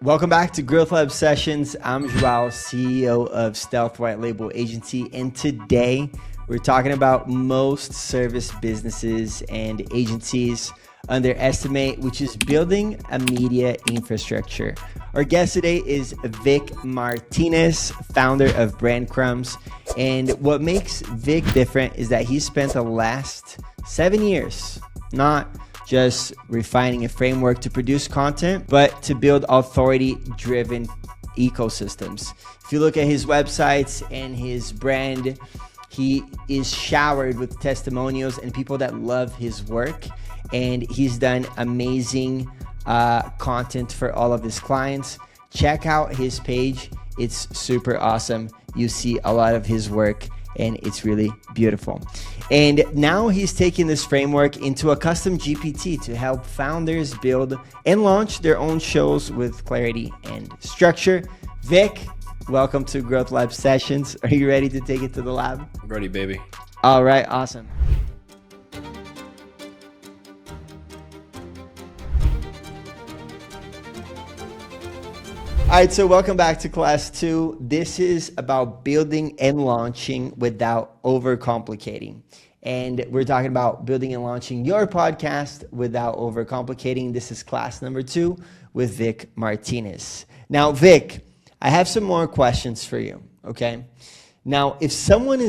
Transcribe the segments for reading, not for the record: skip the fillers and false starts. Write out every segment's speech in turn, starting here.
Welcome back to Growth Lab Sessions. I'm Joao, CEO of Stealth White Label Agency, and today we're talking about most service businesses and agencies underestimate, which is building a media infrastructure. Our guest today is Vic Martinez, founder of Breadcrumbs. And what makes Vic different is that he spent the last 7 years not just refining a framework to produce content, but to build authority-driven ecosystems. If you look at his websites and his brand, he is showered with testimonials and people that love his work. And he's done amazing content for all of his clients. Check out his page. It's super awesome. You see a lot of his work and it's really beautiful. And now he's taking this framework into a custom GPT to help founders build and launch their own shows with clarity and structure. Vic, welcome to Growth Lab Sessions. Are you ready to take it to the lab? Ready, baby. All right, awesome. All right, so welcome back to class 2. This is about building and launching without overcomplicating. And we're talking about building and launching your podcast without overcomplicating. This is class number 2 with Vic Martinez. Now, Vic, I have some more questions for you, okay? Now, if someone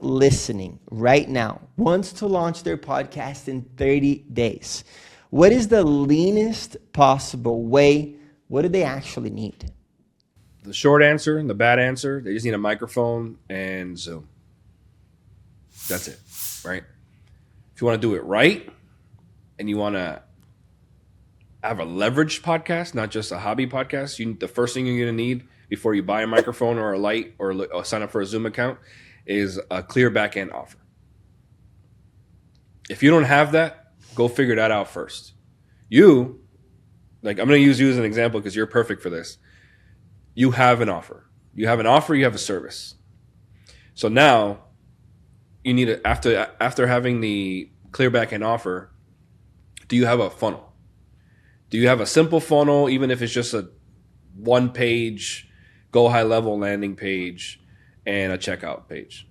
listening right now wants to launch their podcast in 30 days, what is the leanest possible way? What do they actually need? The short answer and the bad answer, they just need a microphone and Zoom. That's it, right? If you want to do it right and you want to have a leveraged podcast, not just a hobby podcast, the first thing you're going to need before you buy a microphone or a light or sign up for a Zoom account is a clear back-end offer. If you don't have that, go figure that out first. I'm going to use you as an example because you're perfect for this. You have an offer. You have a service. So now you need to, after having the clear back-end offer, do you have a funnel? Do you have a simple funnel, even if it's just a one-page, go high-level landing page and a checkout page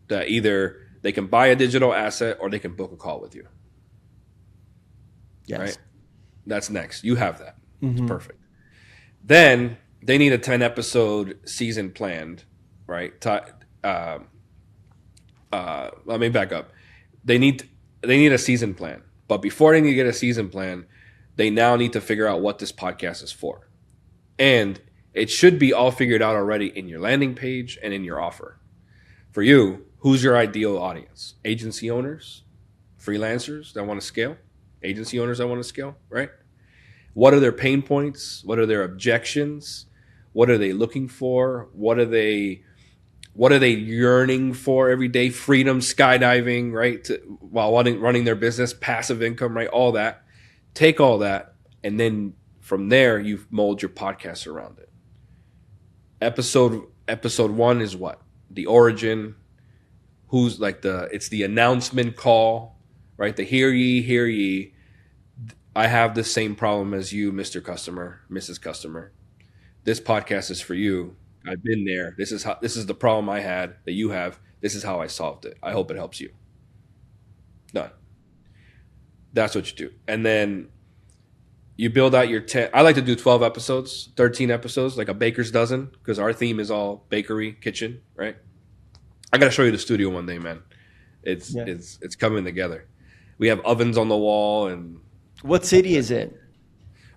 that either they can buy a digital asset or they can book a call with you? Yes. Right? That's next. You have that. It's perfect. Then they need a 10-episode season planned, right? Let me back up. They need a season plan. But before they need to get a season plan, they now need to figure out what this podcast is for. And it should be all figured out already in your landing page and in your offer. For you, who's your ideal audience? Agency owners, freelancers that want to scale, agency owners that want to scale, right? What are their pain points? What are their objections? What are they looking for? What are they yearning for every day? Freedom, skydiving, right? While running their business, passive income, right? All that. Take all that, and then from there, you mold your podcast around it. Episode 1 is what? The origin. It's the announcement call, right? The hear ye. I have the same problem as you, Mr. Customer, Mrs. Customer. This podcast is for you. I've been there. This is the problem I had that you have. This is how I solved it. I hope it helps you. Done. That's what you do. And then you build out your 10. I like to do 12 episodes, 13 episodes, like a baker's dozen, because our theme is all bakery, kitchen, right? I got to show you the studio one day, man. It's coming together. We have ovens on the wall. And what city is it?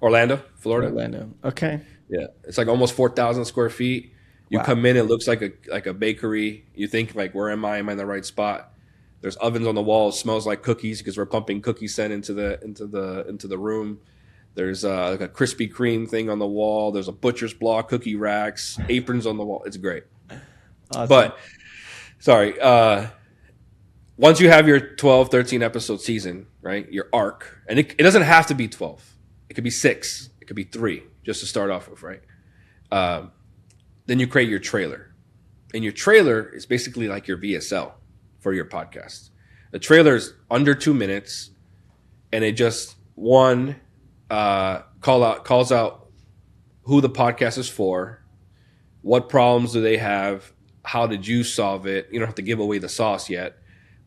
Orlando, Florida. Orlando. Okay. Yeah, it's like almost 4,000 square feet. You come in, it looks like a bakery. You think like, where am I? Am I in the right spot? There's ovens on the wall. It smells like cookies because we're pumping cookie scent into the room. There's like a Krispy Kreme thing on the wall. There's a butcher's block, cookie racks, aprons on the wall. It's great. Awesome. But sorry, once you have your 12, 13 episode season, right? Your arc, and it doesn't have to be 12. It could be 6. It could be 3, just to start off with, right? Then you create your trailer. And your trailer is basically like your VSL for your podcast. The trailer is under 2 minutes, and it just, call calls out who the podcast is for, what problems do they have, how did you solve it. You don't have to give away the sauce yet,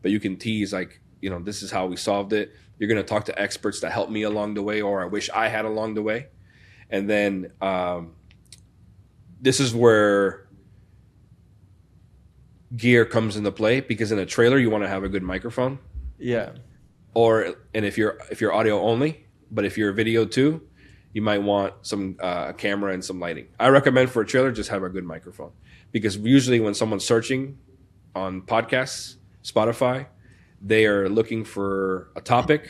but you can tease like, this is how we solved it. You're going to talk to experts that helped me along the way, or I wish I had along the way. And then this is where gear comes into play, because in a trailer you want to have a good microphone. Yeah. And if you're audio only, but if you're video too, you might want some camera and some lighting. I recommend for a trailer just have a good microphone, because usually when someone's searching on podcasts, Spotify, they are looking for a topic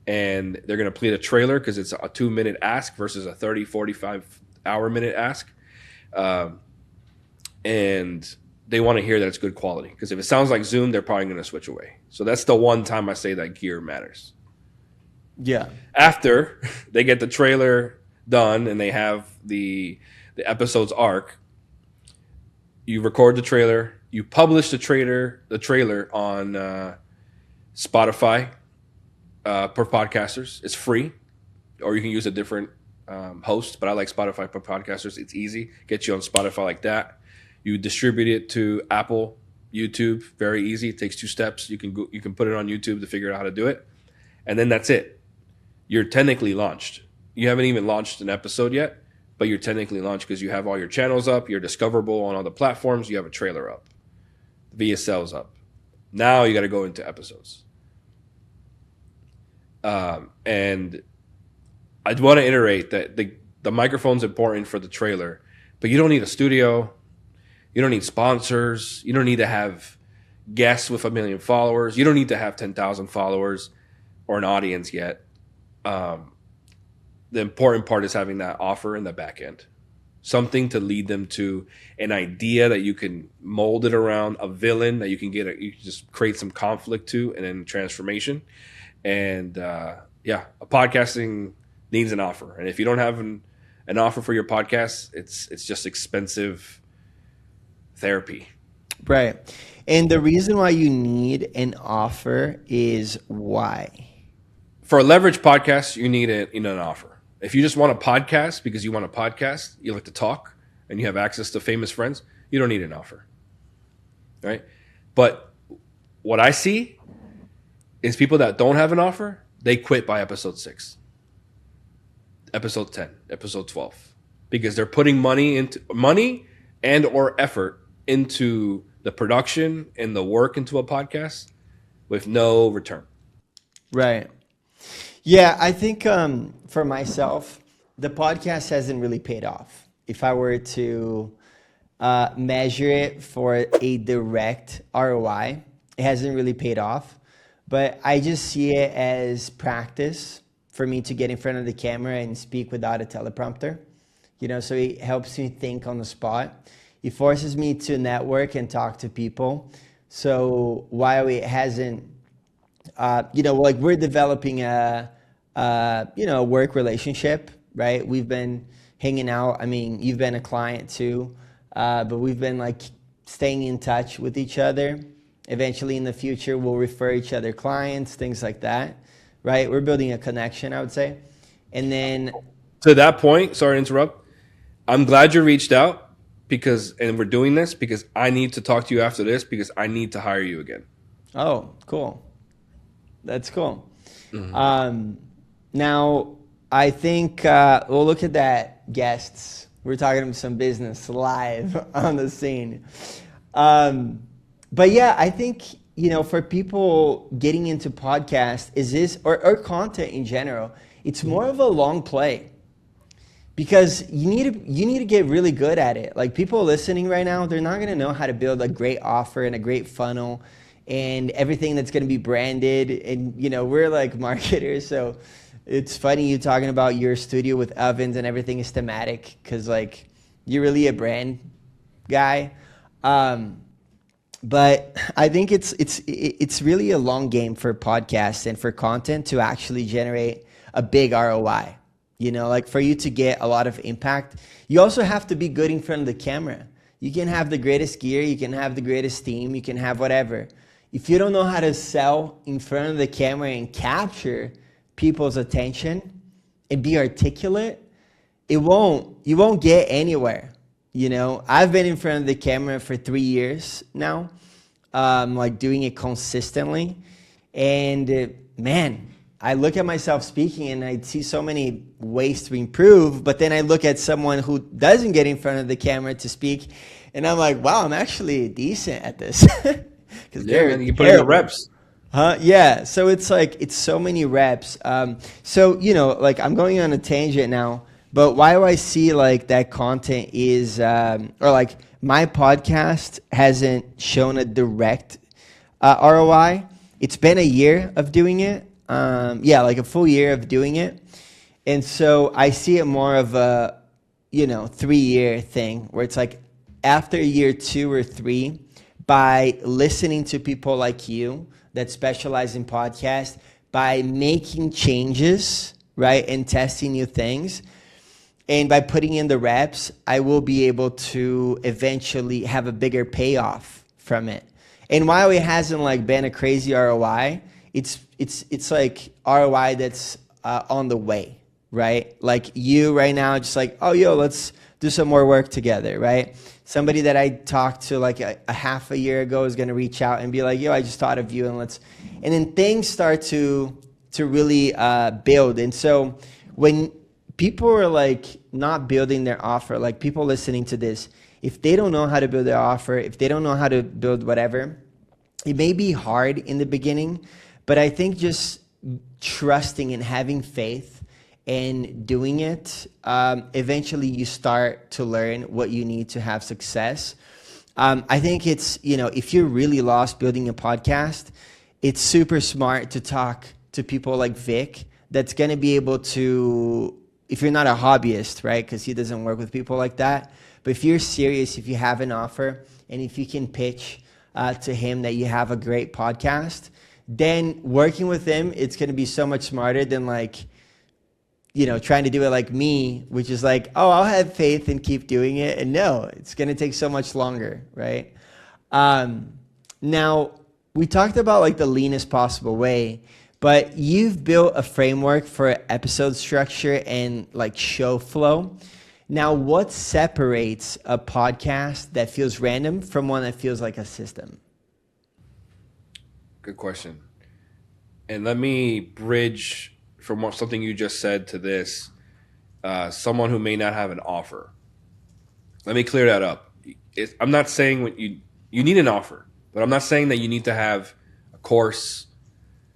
and they're going to play the trailer because it's a 2-minute ask versus a 30, 45 hour minute ask. And they want to hear that it's good quality, because if it sounds like Zoom, they're probably going to switch away. So that's the one time I say that gear matters. Yeah. After they get the trailer done and they have the episode's arc, you record the trailer, you publish the trailer on Spotify for podcasters. It's free, or you can use a different host, but I like Spotify for podcasters. It's easy, get you on Spotify like that. You distribute it to Apple, YouTube, very easy. It takes 2 steps. You can put it on YouTube to figure out how to do it, and then that's it. You're technically launched. You haven't even launched an episode yet, but you're technically launched because you have all your channels up. You're discoverable on all the platforms. You have a trailer up, VSL's up. Now you got to go into episodes. And I want to iterate that the microphone's important for the trailer, but you don't need a studio. You don't need sponsors. You don't need to have guests with 1 million followers. You don't need to have 10,000 followers or an audience yet. The important part is having that offer in the back end, something to lead them to an idea that you can mold it around, a villain that you can you can just create some conflict to, and then transformation. And a podcasting needs an offer. And if you don't have an offer for your podcast, it's just expensive therapy. Right. And the reason why you need an offer is why? For a leverage podcast, you need an offer. If you just want a podcast because you want a podcast, you like to talk, and you have access to famous friends, you don't need an offer. Right? But what I see is people that don't have an offer, they quit by episode 6, episode 10, episode 12, because they're putting money and or effort into the production and the work into a podcast with no return. Right. Yeah, I think for myself, the podcast hasn't really paid off. If I were to measure it for a direct ROI, it hasn't really paid off. But I just see it as practice for me to get in front of the camera and speak without a teleprompter. So it helps me think on the spot. It forces me to network and talk to people. So while it hasn't, we're developing a work relationship, right? We've been hanging out. I mean, you've been a client too, but we've been staying in touch with each other. Eventually in the future, we'll refer each other clients, things like that, right? We're building a connection, I would say. And then to that point, sorry to interrupt, I'm glad you reached out and we're doing this because I need to talk to you after this because I need to hire you again. Oh, cool. That's cool. Mm-hmm. Now, I think we'll look at that, guests. We're talking about some business live on the scene. But yeah, I think, for people getting into podcasts, or content in general, it's more of a long play. Because you need to get really good at it. Like, people listening right now, they're not going to know how to build a great offer and a great funnel and everything that's going to be branded. And, we're like marketers, so it's funny you talking about your studio with ovens and everything is thematic because, you're really a brand guy. But I think it's really a long game for podcasts and for content to actually generate a big ROI. For you to get a lot of impact, you also have to be good in front of the camera. You can have the greatest gear, you can have the greatest team, you can have whatever. If you don't know how to sell in front of the camera and capture people's attention, and be articulate, you won't get anywhere. I've been in front of the camera for 3 years now, like doing it consistently. And man, I look at myself speaking and I see so many ways to improve, but then I look at someone who doesn't get in front of the camera to speak, and I'm like, wow, I'm actually decent at this. Because man, you put in the reps. Yeah. So it's like, it's so many reps. So, like I'm going on a tangent now, but why do I see like that content is, or like my podcast hasn't shown a direct ROI. It's been a year of doing it. Like a full year of doing it. And so I see it more of a, 3-year thing where it's like after year 2 or 3, by listening to people like you that specialize in podcasts, by making changes, right, and testing new things, and by putting in the reps, I will be able to eventually have a bigger payoff from it. And while it hasn't like been a crazy ROI, it's like ROI that's on the way, right? Like you right now, just like, oh, yo, let's do some more work together, right? Somebody that I talked to like a half a year ago is going to reach out and be like, yo, I just thought of you, and then things start to really build. And so when people are like not building their offer, like people listening to this, if they don't know how to build their offer, if they don't know how to build whatever, it may be hard in the beginning, but I think just trusting and having faith and doing it, eventually you start to learn what you need to have success. I think it's, if you're really lost building a podcast, it's super smart to talk to people like Vic that's going to be able to, if you're not a hobbyist, right? Because he doesn't work with people like that. But if you're serious, if you have an offer, and if you can pitch to him that you have a great podcast, then working with him, it's going to be so much smarter than like, trying to do it like me, which is like, oh, I'll have faith and keep doing it. And no, it's going to take so much longer, right? Now, we talked about like the leanest possible way, but you've built a framework for episode structure and like show flow. Now, what separates a podcast that feels random from one that feels like a system? Good question. And let me bridge from something you just said to this. Someone who may not have an offer. Let me clear that up. I'm not saying what you need an offer, but I'm not saying that you need to have a course,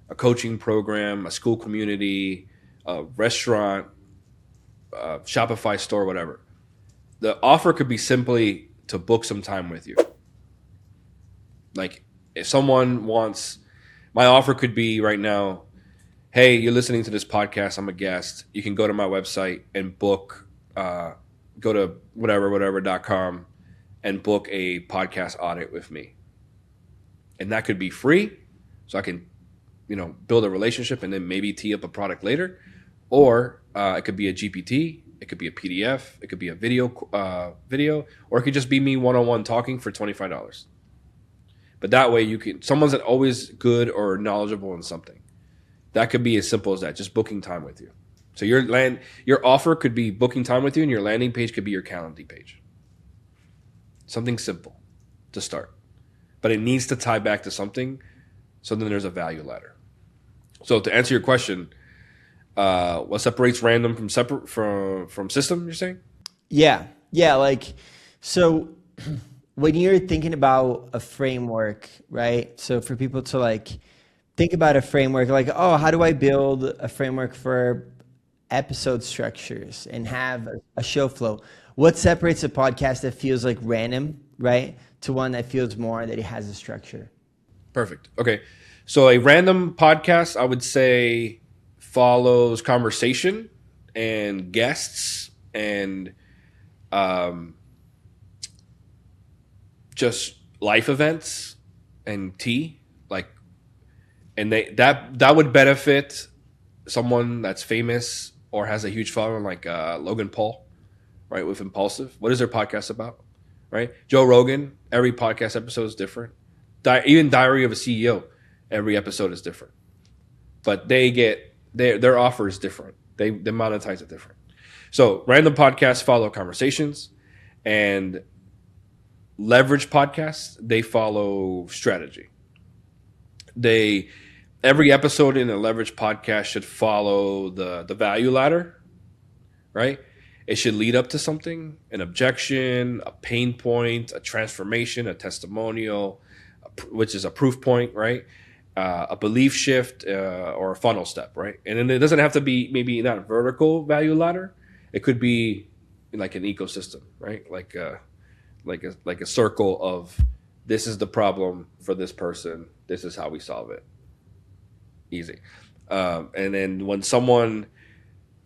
a coaching program, a school community, a restaurant, a Shopify store, whatever. The offer could be simply to book some time with you. Like if someone wants, my offer could be right now, hey, you're listening to this podcast, I'm a guest. You can go to my website and book, go to whatever.com and book a podcast audit with me. And that could be free, so I can, build a relationship and then maybe tee up a product later. Or it could be a GPT, it could be a PDF, it could be a video, or it could just be me one-on-one talking for $25. But that way someone's always good or knowledgeable in something. That could be as simple as that, just booking time with you. So your offer could be booking time with you, and your landing page could be your Calendly page. Something simple to start. But it needs to tie back to something, so then there's a value ladder. So to answer your question, what separates random from system, you're saying? Yeah. Like, so when you're thinking about a framework, right? So for people to like think about a framework, like, oh, how do I build a framework for episode structures and have a show flow? What separates a podcast that feels like random, right, to one that feels more that it has a structure? Perfect. Okay. So a random podcast, I would say, follows conversation and guests and just life events and tea, and that would benefit someone that's famous or has a huge following, like Logan Paul, right? With Impulsive, what is their podcast about, right? Joe Rogan, every podcast episode is different. Even Diary of a CEO, every episode is different, but they get their offer is different. They monetize it different. So random podcasts follow conversations, and leverage podcasts, they follow strategy. Every episode in a leverage podcast should follow the value ladder, right? It should lead up to something, an objection, a pain point, a transformation, a testimonial, which is a proof point, right? A belief shift, or a funnel step, right? And then it doesn't have to be maybe not a vertical value ladder. It could be like an ecosystem, right? Like a circle of, this is the problem for this person. This is how we solve it. Easy. And then when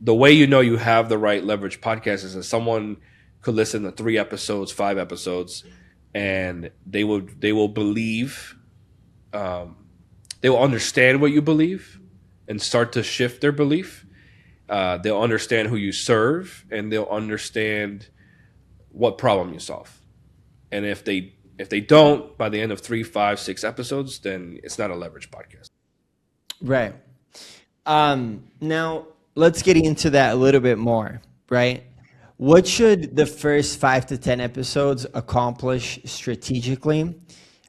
the way you know you have the right leverage podcast is that someone could listen to 3 episodes, 5 episodes, and they will believe, they will understand what you believe and start to shift their belief. They'll understand who you serve, and they'll understand what problem you solve. And if they don't, by the end of 3, 5, 6 episodes, then it's not a leverage podcast. Right. Now let's get into that a little bit more, right? What should the first 5 to 10 episodes accomplish strategically?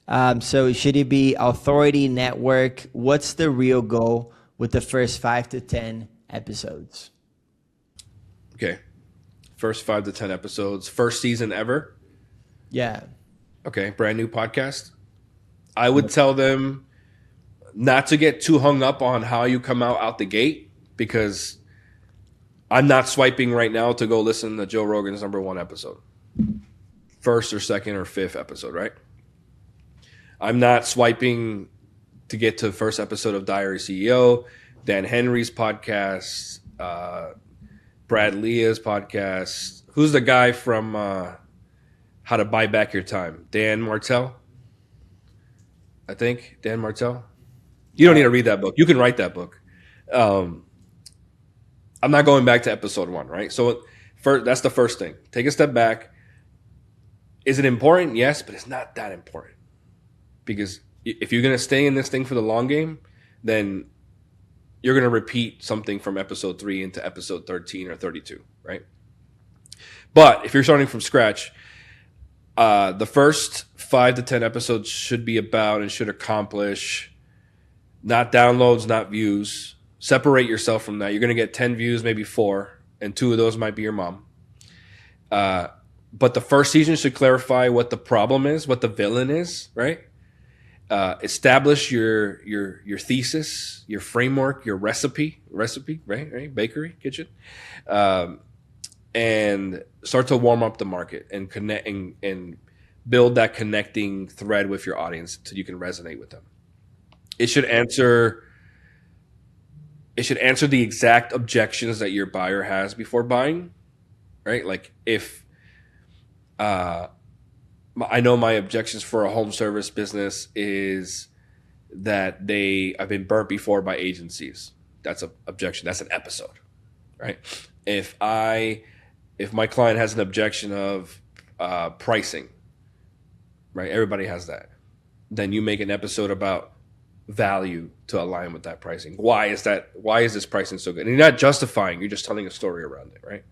So should it be authority, network? What's the real goal with the first 5 to 10 episodes? Okay. First 5 to 10 episodes. First season ever? Yeah. Okay. Brand new podcast. I would tell them not to get too hung up on how you come out the gate, because I'm not swiping right now to go listen to Joe Rogan's number 1 episode. First or second or 5th episode, right? I'm not swiping to get to the first episode of Diary CEO, Dan Henry's podcast, Brad Leah's podcast. Who's the guy from How to Buy Back Your Time? Dan Martell? I think. Dan Martell? You don't need to read that book. You can write that book. I'm not going back to episode 1, right? So that's the first thing. Take a step back. Is it important? Yes, but it's not that important. Because if you're going to stay in this thing for the long game, then you're going to repeat something from episode 3 into episode 13 or 32, right? But if you're starting from scratch, the first 5 to 10 episodes should be about and should accomplish not downloads, not views. Separate yourself from that. You're going to get 10 views, maybe 4, and 2 of those might be your mom. But the first season should clarify what the problem is, what the villain is, right? Establish your thesis, your framework, your recipe, right? Bakery, kitchen, and start to warm up the market and connect and build that connecting thread with your audience so you can resonate with them. It should answer the exact objections that your buyer has before buying, right? Like if I know my objections for a home service business is that I've been burnt before by agencies. That's an objection. That's an episode, right? If my client has an objection of pricing, right? Everybody has that. Then you make an episode about value to align with that pricing. Why is this pricing so good? And you're not justifying, you're just telling a story around it, right?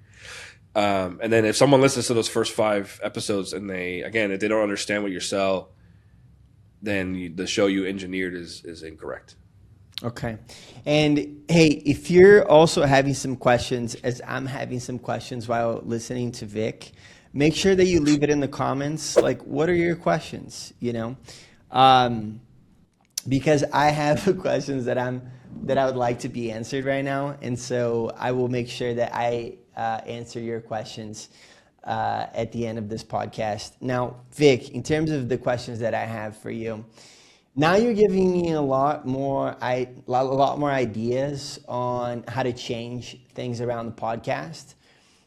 And then if someone listens to those first 5 episodes and if they don't understand what you sell, then the show you engineered is incorrect. Okay. And hey, if you're also having some questions, as I'm having some questions while listening to Vic, make sure that you leave it in the comments. Like, what are your questions? Because I have questions that I would like to be answered right now. And so I will make sure that I answer your questions at the end of this podcast. Now, Vic, in terms of the questions that I have for you, now you're giving me a lot more ideas on how to change things around the podcast.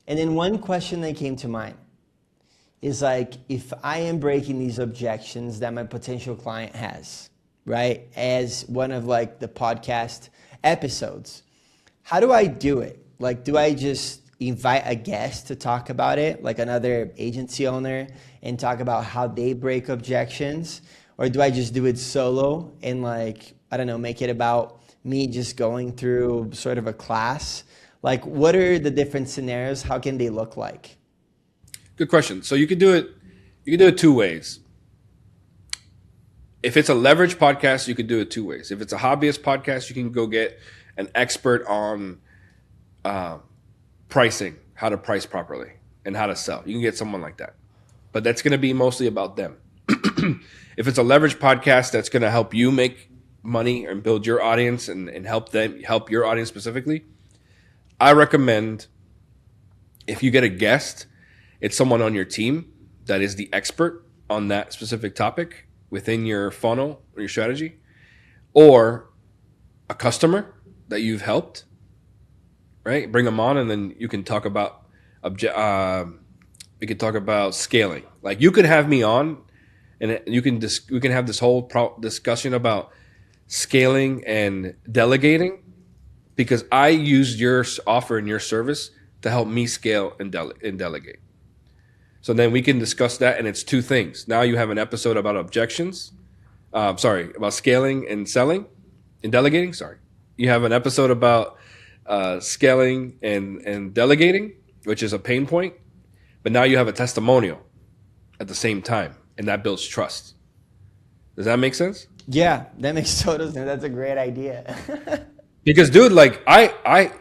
And then one question that came to mind is like, if I am breaking these objections that my potential client has, right, as one of like the podcast episodes, how do I do it? Like, do I just invite a guest to talk about it, like another agency owner, and talk about how they break objections? Or do I just do it solo and like, I don't know, make it about me just going through sort of a class? Like, what are the different scenarios? How can they look like? Good question. So you could do it two ways. If it's a leverage podcast, you could do it two ways. If it's a hobbyist podcast, you can go get an expert on pricing, how to price properly, and how to sell. You can get someone like that. But that's going to be mostly about them. If it's a leverage podcast that's going to help you make money and build your audience and help your audience specifically, I recommend if you get a guest, it's someone on your team that is the expert on that specific topic within your funnel or your strategy, or a customer that you've helped, right? Bring them on, and then you can talk about we could talk about scaling. Like, you could have me on, and we can have this whole discussion about scaling and delegating, because I used your offer and your service to help me scale and delegate. So then we can discuss that, and it's two things. Now you have an episode about about scaling and selling and delegating. Sorry. You have an episode about scaling and delegating, which is a pain point. But now you have a testimonial at the same time, and that builds trust. Does that make sense? Yeah, that makes total sense. That's a great idea. Because, dude, like I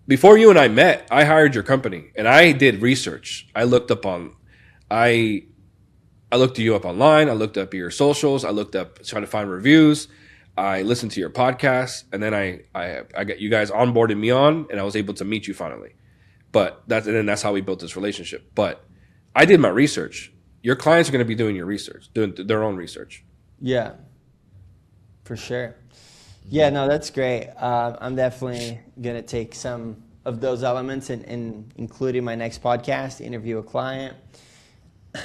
before you and I met, I hired your company, and I did research. I looked you up online. I looked up your socials. I looked up trying to find reviews. I listened to your podcast, and then I got you guys onboarded me on, and I was able to meet you finally. But that's how we built this relationship. But I did my research. Your clients are going to be doing your research, doing their own research. Yeah, for sure. Yeah, no, that's great. I'm definitely going to take some of those elements and include in my next podcast, interview a client.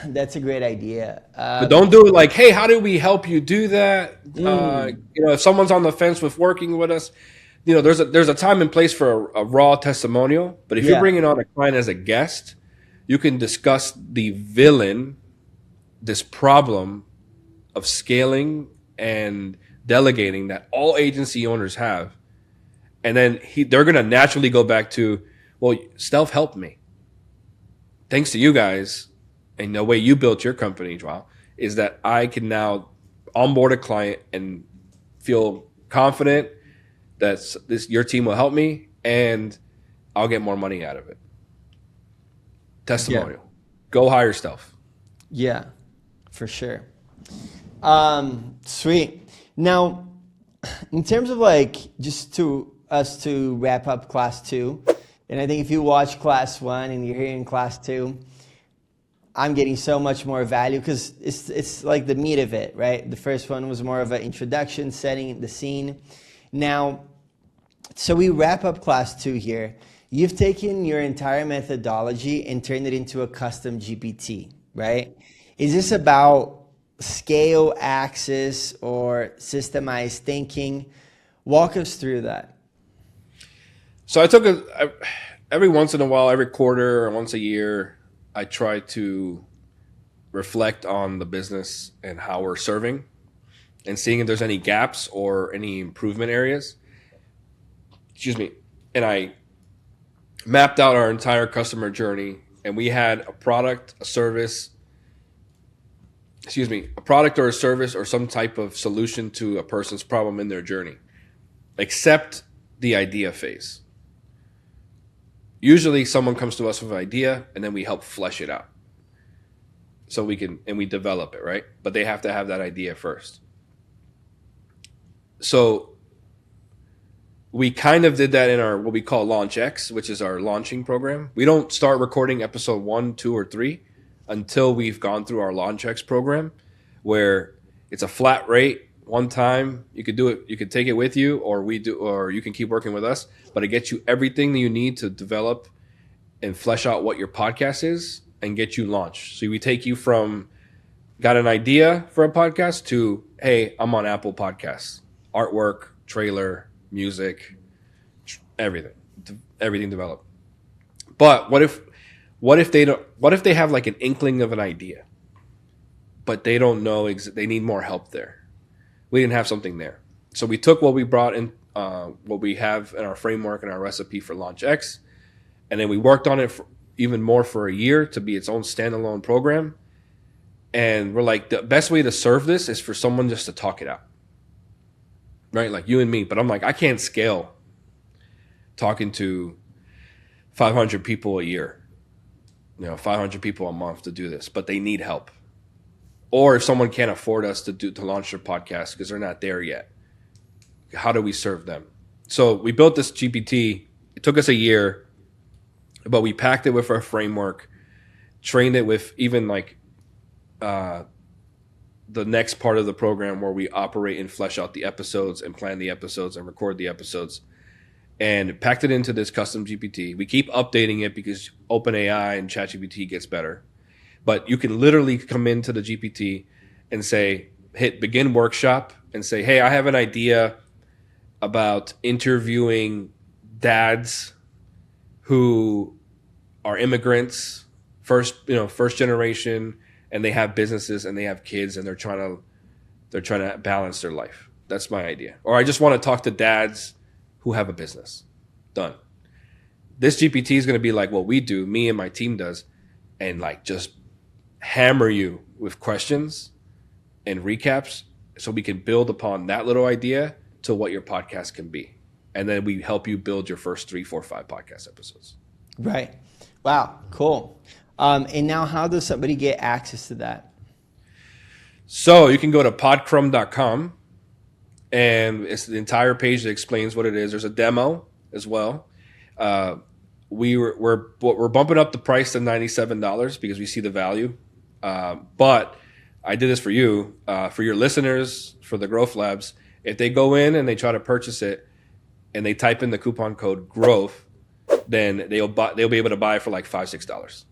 That's a great idea. But don't do it like, hey, how do we help you do that? If someone's on the fence with working with us, there's a time and place for a raw testimonial. But if you're bringing on a client as a guest, you can discuss this problem of scaling and delegating that all agency owners have. And then they're going to naturally go back to, well, Stealth helped me. Thanks to you guys, and the way you built your company, Joao, is that I can now onboard a client and feel confident that your team will help me, and I'll get more money out of it. Testimonial. Yeah. Go hire Stealth. Yeah, for sure. Sweet. Now, in terms of just to wrap up class 2, and I think if you watch class 1 and you're here in class 2, I'm getting so much more value because it's like the meat of it, right? The first one was more of an introduction, setting the scene. Now, so we wrap up class 2 here. You've taken your entire methodology and turned it into a custom GPT, right? Is this about scale, axis, or systemized thinking? Walk us through that. So I took every once in a while, every quarter or once a year, I try to reflect on the business and how we're serving and seeing if there's any gaps or any improvement areas. And I mapped out our entire customer journey, and we had a product or a service or some type of solution to a person's problem in their journey, except the idea phase. Usually someone comes to us with an idea, and then we help flesh it out. So we develop it, right? But they have to have that idea first. So we kind of did that in our what we call Launch X, which is our launching program. We don't start recording episode 1, 2, or 3 until we've gone through our Launch X program, where it's a flat rate. One time you could do it, you could take it with you, or you can keep working with us, but it gets you everything that you need to develop and flesh out what your podcast is and get you launched. So we take you from got an idea for a podcast to, hey, I'm on Apple Podcasts, artwork, trailer, music, everything developed. But what if they have like an inkling of an idea, but they don't know they need more help there? We didn't have something there. So we took what we brought in what we have in our framework and our recipe for Launch X. And then we worked on it even more for a year to be its own standalone program. And we're like, the best way to serve this is for someone just to talk it out. Right? Like you and me. But I'm like, I can't scale talking to 500 people a year, 500 people a month to do this, but they need help. Or if someone can't afford us to launch their podcast because they're not there yet, how do we serve them? So we built this GPT. It took us a year, but we packed it with our framework, trained it with even the next part of the program where we operate and flesh out the episodes and plan the episodes and record the episodes, and packed it into this custom GPT. We keep updating it because OpenAI and ChatGPT gets better. But you can literally come into the GPT and say, hit begin workshop and say, hey, I have an idea about interviewing dads who are immigrants, first generation, and they have businesses and they have kids and they're trying to balance their life. That's my idea. Or I just want to talk to dads who have a business. Done. This GPT is going to be like what we do, me and my team does, and just hammer you with questions and recaps so we can build upon that little idea to what your podcast can be. And then we help you build your first 3, 4, 5 podcast episodes. Right. Wow. Cool. And now how does somebody get access to that? So you can go to podcrum.com and it's the entire page that explains what it is. There's a demo as well. We're bumping up the price to $97 because we see the value. But I did this for you, for your listeners, for the Growth Labs. If they go in and they try to purchase it and they type in the coupon code GROWTH, then they'll be able to buy it for like $5, $6.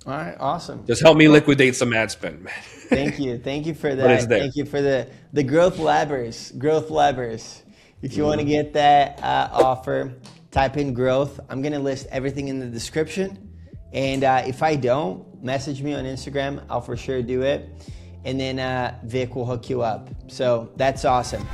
All right, awesome. Just help me liquidate some ad spend, man. Thank you for that. Thank you for the Growth Labbers. If you want to get that offer, type in growth. I'm gonna list everything in the description, and if I don't, message me on Instagram. I'll for sure do it, and then Vic will hook you up. So that's awesome.